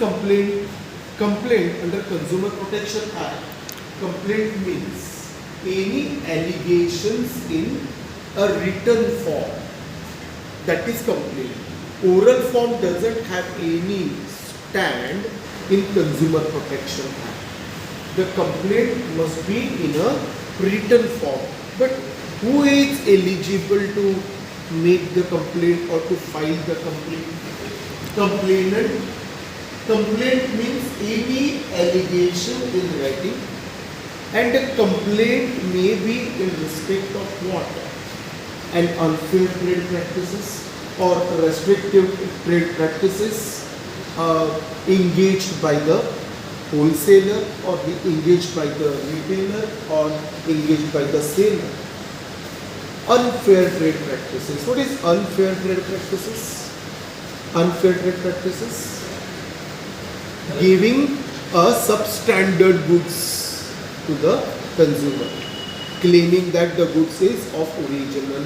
complaint? Complaint under Consumer Protection Act. Complaint means any allegations in a written form. That is complaint. Oral form doesn't have any stand in Consumer Protection Act. The complaint must be in a written form. But who is eligible to make the complaint or to file the complaint? Complainant. Complaint means any allegation in writing, and a complaint may be in respect of what? An unfair trade practices or restrictive trade practices engaged by the wholesaler or engaged by the retailer or engaged by the seller. Unfair trade practices. What is unfair trade practices? Unfair trade practices. Giving a substandard goods to the consumer, claiming that the goods is of original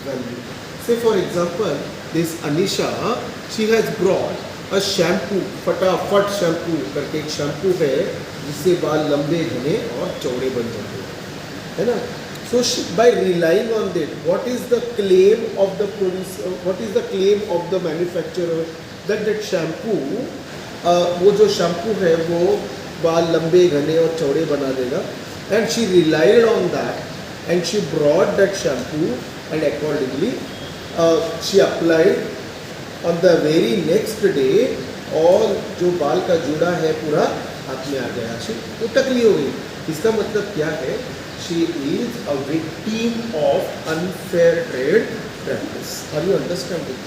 value. Say for example, this Anisha, she has brought a shampoo, फटाफट shampoo करके एक shampoo है जिससे बाल लंबे घने और चौड़े बन जाते हैं, है ना? So by relying on that, what is the claim of the producer? What is the claim of the manufacturer that shampoo, वो जो शैम्पू है वो बाल लंबे घने और चौड़े बना देगा, and she relied on that and she brought that shampoo and accordingly she applied. On the very next day और जो बाल का जूड़ा है पूरा हाथ में आ गया, वो टकली हो गई. इसका मतलब क्या है? She is a victim of unfair trade practice. Are you understanding?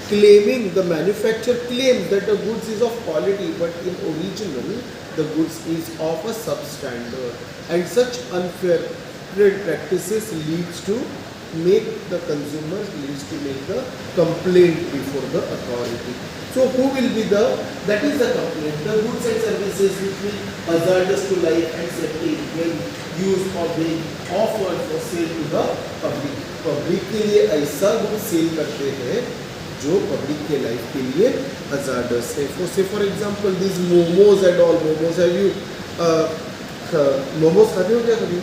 Claiming, the manufacturer claims that the goods is of quality, but in original the goods is of a substandard, and such unfair trade practices leads to make the consumer, leads to make the complaint before the authority. So who will be the, that is the complaint, the goods and services which will hazardous to life and safety when used or being offered for sale to the public. Public के लिए ऐसा good cell करते हैं जो public के life के लिए hazardous है. For example, these momos and all. Momos, have you momos खाते हो क्या कभी?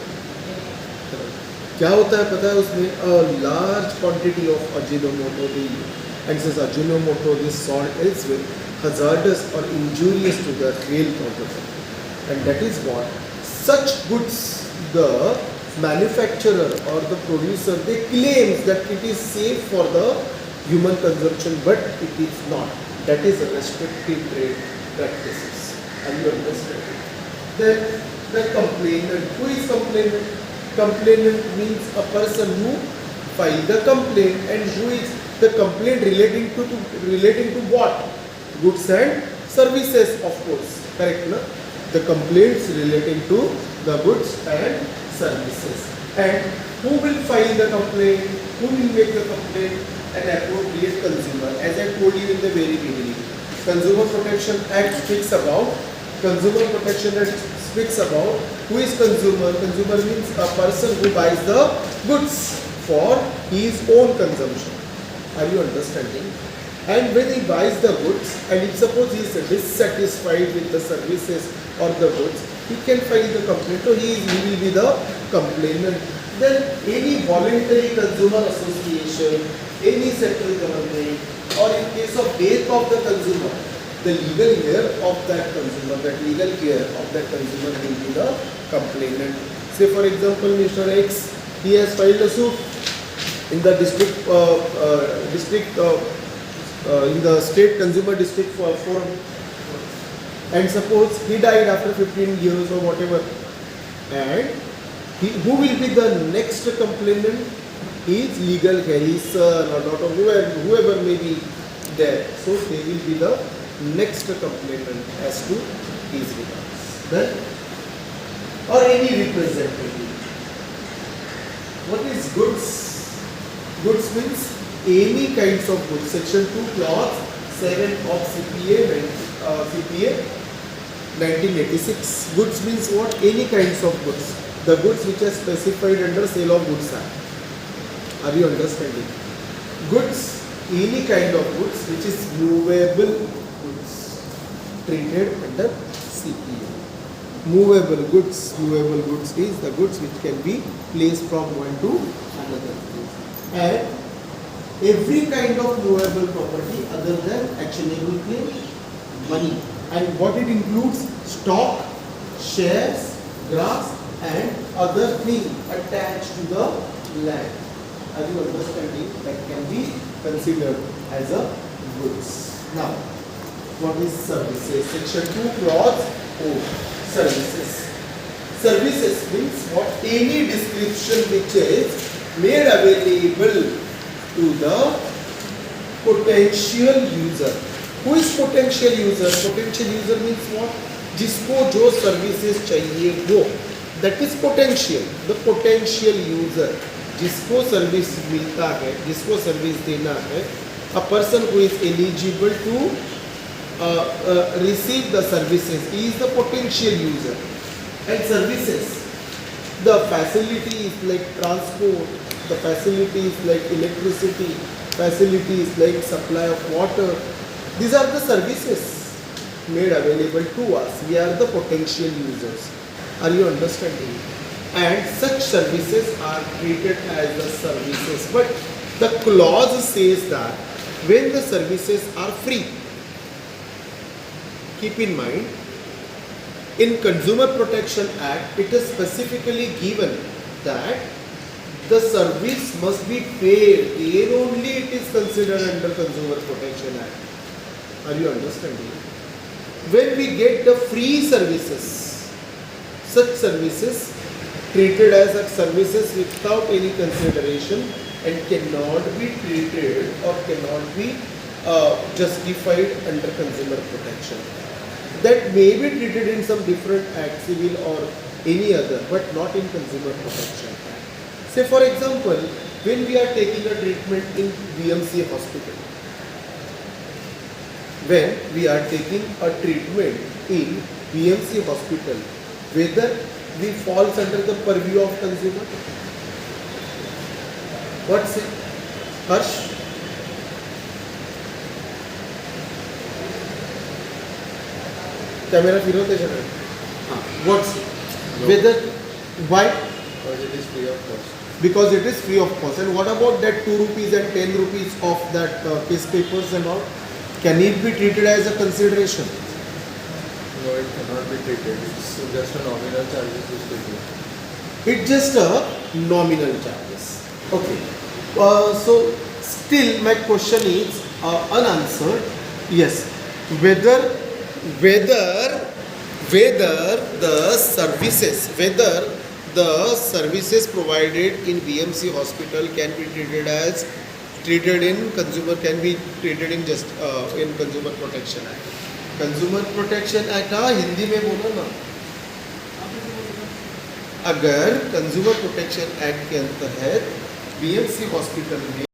क्या होता है पता है? उसमें a large quantity of Ajinomoto and says Ajinomoto, this salt is with hazardous or injurious to the health of the body, and that is what such goods the manufacturer or the producer, they claims that it is safe for the human consumption, but it is not. That is a restrictive trade practices. Are you understanding? Then the complainant. Who is complainant? Complainant means a person who filed the complaint, and who is the complaint relating to what? Goods and services, of course. Correct, no? The complaints relating to the goods and services. And who will file the complaint? Who will make the complaint? An appropriate consumer. As I told you in the very beginning, Consumer Protection Act speaks about who is consumer. Consumer means a person who buys the goods for his own consumption. Are you understanding? And when he buys the goods, and if suppose he is dissatisfied with the services or the goods, he can file the complaint. So he will be the complainant. Then any voluntary consumer association, any central government, or in case of death of the consumer, the legal heir of that consumer, will be the complainant. Say for example, Mr. X, he has filed a suit in the in the state consumer district forum, and suppose he died after 15 years or whatever, and who will be the next complainant? His legal heir, his son or daughter, whoever may be there. So they will be the next complainant as to his regards. Then, or any representative. What is goods? Goods means any kinds of goods. Section 2, clause 7 of CPA 1986. Goods means what? Any kinds of goods. The goods which are specified under Sale of Goods Act. Are you understanding? Goods, any kind of goods which is movable goods. treated under CPO. Movable goods is the goods which can be placed from one to another place. And every kind of movable property other than actionable claim, money. And what it includes? Stock, shares, grass and other things attached to the land. Are you understanding? That can be considered as a goods. Now, what is services? Section 2 clause O. Services. Services means what? Any description which is made available to the potential user. Who is potential user? Potential user means what? जिसको जो services चाहिए वो, that is potential. The potential user, जिसको service मिलता है, जिसको service देना है, a person who is eligible to receive the services, he is the potential user. And services, the facilities like transport, the facilities like electricity, facilities like supply of water, these are the services made available to us. We are the potential users. Are you understanding? And such services are treated as the services. But the clause says that when the services are free, keep in mind, in Consumer Protection Act, it is specifically given that the service must be paid, then only it is considered under Consumer Protection Act. Are you understanding? When we get the free services, such services treated as a services without any consideration and cannot be treated or cannot be justified under Consumer Protection. That may be treated in some different act, civil or any other, but not in Consumer Protection Act. Say for example, when we are taking a treatment in BMC hospital, when we are taking a treatment in BMC hospital, whether we falls under the purview of consumer? What say? Harsh? Camera फिरवते चला. What say? No. Whether, why? Because it is free of cost. Because it is free of cost. And what about that 2 rupees and 10 rupees of that case papers and all? Can it be treated as a consideration? No, it cannot be treated. It's just a nominal charges is taken. It's just a nominal charges. Okay. So still my question is unanswered. Yes. Whether the services provided in BMC hospital can be treated in consumer, can be treated in just in Consumer Protection Act. Consumer Protection Act हाँ हिंदी में बोलो ना. अगर Consumer Protection Act के अंतर्गत BMC hospital में